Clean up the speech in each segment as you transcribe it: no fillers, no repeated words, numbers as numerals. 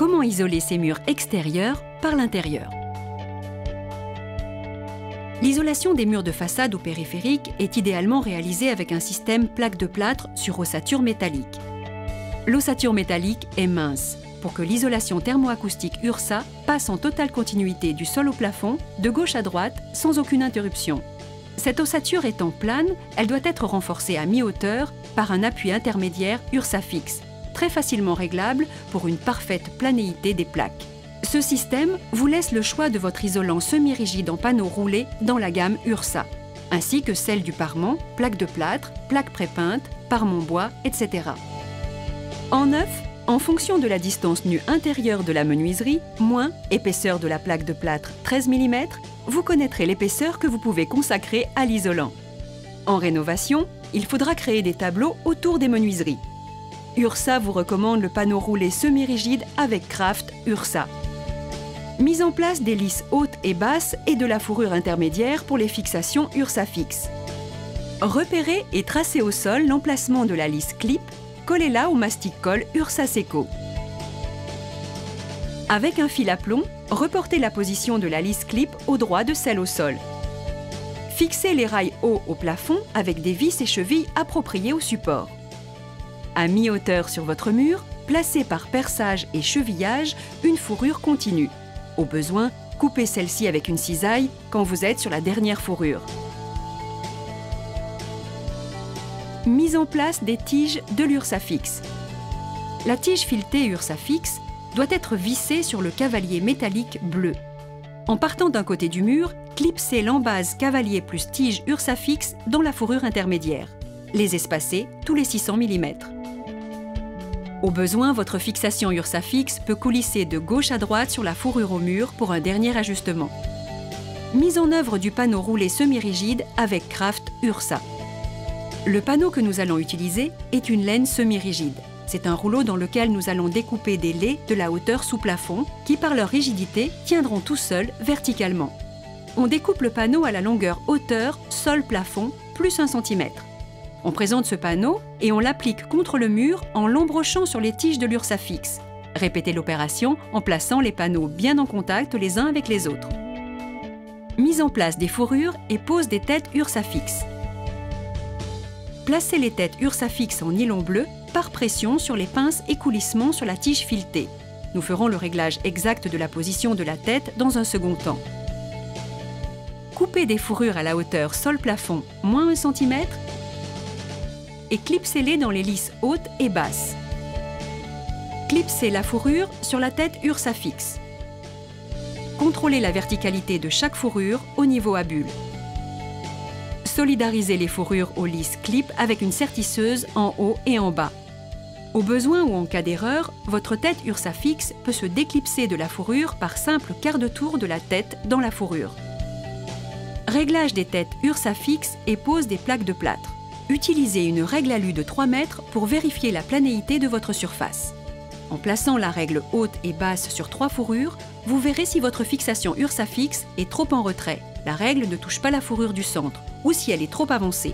Comment isoler ces murs extérieurs par l'intérieur? L'isolation des murs de façade ou périphériques est idéalement réalisée avec un système plaque de plâtre sur ossature métallique. L'ossature métallique est mince pour que l'isolation thermoacoustique URSA passe en totale continuité du sol au plafond, de gauche à droite, sans aucune interruption. Cette ossature étant plane, elle doit être renforcée à mi-hauteur par un appui intermédiaire URSA fixe, très facilement réglable pour une parfaite planéité des plaques. Ce système vous laisse le choix de votre isolant semi-rigide en panneau roulé dans la gamme URSA, ainsi que celle du parement, plaque de plâtre, plaque prépeinte, parement bois, etc. En neuf, en fonction de la distance nue intérieure de la menuiserie, moins épaisseur de la plaque de plâtre 13 mm, vous connaîtrez l'épaisseur que vous pouvez consacrer à l'isolant. En rénovation, il faudra créer des tableaux autour des menuiseries. URSA vous recommande le panneau roulé semi-rigide avec Craft URSA. Mise en place des lisses hautes et basses et de la fourrure intermédiaire pour les fixations URSA fixe. Repérez et tracez au sol l'emplacement de la lisse clip, collez-la au mastic-colle URSA Seco. Avec un fil à plomb, reportez la position de la lisse clip au droit de celle au sol. Fixez les rails hauts au plafond avec des vis et chevilles appropriées au support. À mi-hauteur sur votre mur, placez par perçage et chevillage une fourrure continue. Au besoin, coupez celle-ci avec une cisaille quand vous êtes sur la dernière fourrure. Mise en place des tiges de l'URSA fixe. La tige filetée URSA fixe doit être vissée sur le cavalier métallique bleu. En partant d'un côté du mur, clipsez l'embase cavalier plus tige URSA fixe dans la fourrure intermédiaire. Les espacer tous les 600 mm. Au besoin, votre fixation URSA fixe peut coulisser de gauche à droite sur la fourrure au mur pour un dernier ajustement. Mise en œuvre du panneau roulé semi-rigide avec Craft URSA. Le panneau que nous allons utiliser est une laine semi-rigide. C'est un rouleau dans lequel nous allons découper des lais de la hauteur sous plafond qui, par leur rigidité, tiendront tout seuls verticalement. On découpe le panneau à la longueur hauteur sol-plafond plus 1 cm. On présente ce panneau et on l'applique contre le mur en l'embrochant sur les tiges de l'URSA fixe. Répétez l'opération en plaçant les panneaux bien en contact les uns avec les autres. Mise en place des fourrures et pose des têtes URSA fixe. Placez les têtes URSA fixe en nylon bleu par pression sur les pinces et coulissements sur la tige filetée. Nous ferons le réglage exact de la position de la tête dans un second temps. Coupez des fourrures à la hauteur sol-plafond moins 1 cm et clipsez-les dans les lisses hautes et basses. Clipsez la fourrure sur la tête URSA fixe. Contrôlez la verticalité de chaque fourrure au niveau à bulle. Solidarisez les fourrures aux lisses clip avec une sertisseuse en haut et en bas. Au besoin ou en cas d'erreur, votre tête URSA fixe peut se déclipser de la fourrure par simple quart de tour de la tête dans la fourrure. Réglage des têtes URSA fixe et pose des plaques de plâtre. Utilisez une règle alu de 3 mètres pour vérifier la planéité de votre surface. En plaçant la règle haute et basse sur 3 fourrures, vous verrez si votre fixation URSA fixe est trop en retrait. La règle ne touche pas la fourrure du centre, ou si elle est trop avancée.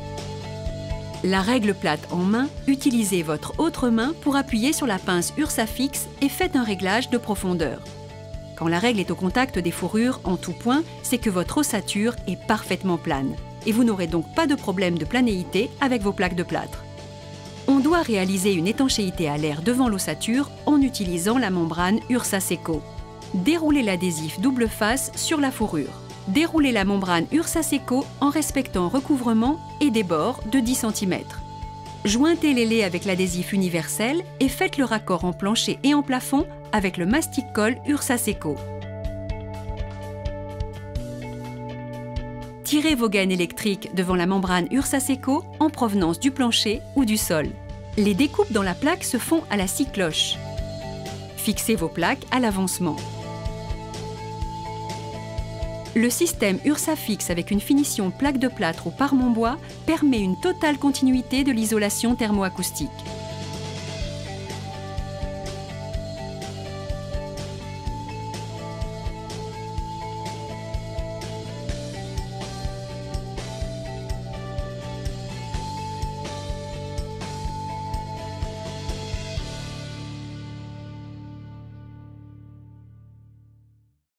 La règle plate en main, utilisez votre autre main pour appuyer sur la pince URSA fixe et faites un réglage de profondeur. Quand la règle est au contact des fourrures en tout point, c'est que votre ossature est parfaitement plane. Et vous n'aurez donc pas de problème de planéité avec vos plaques de plâtre. On doit réaliser une étanchéité à l'air devant l'ossature en utilisant la membrane URSA Seco. Déroulez l'adhésif double face sur la fourrure. Déroulez la membrane URSA Seco en respectant recouvrement et des bords de 10 cm. Jointez les lais avec l'adhésif universel et faites le raccord en plancher et en plafond avec le mastic-colle URSA Seco. Tirez vos gaines électriques devant la membrane URSA Seco en provenance du plancher ou du sol. Les découpes dans la plaque se font à la scie cloche. Fixez vos plaques à l'avancement. Le système URSA fixe avec une finition plaque de plâtre ou parement bois permet une totale continuité de l'isolation thermoacoustique.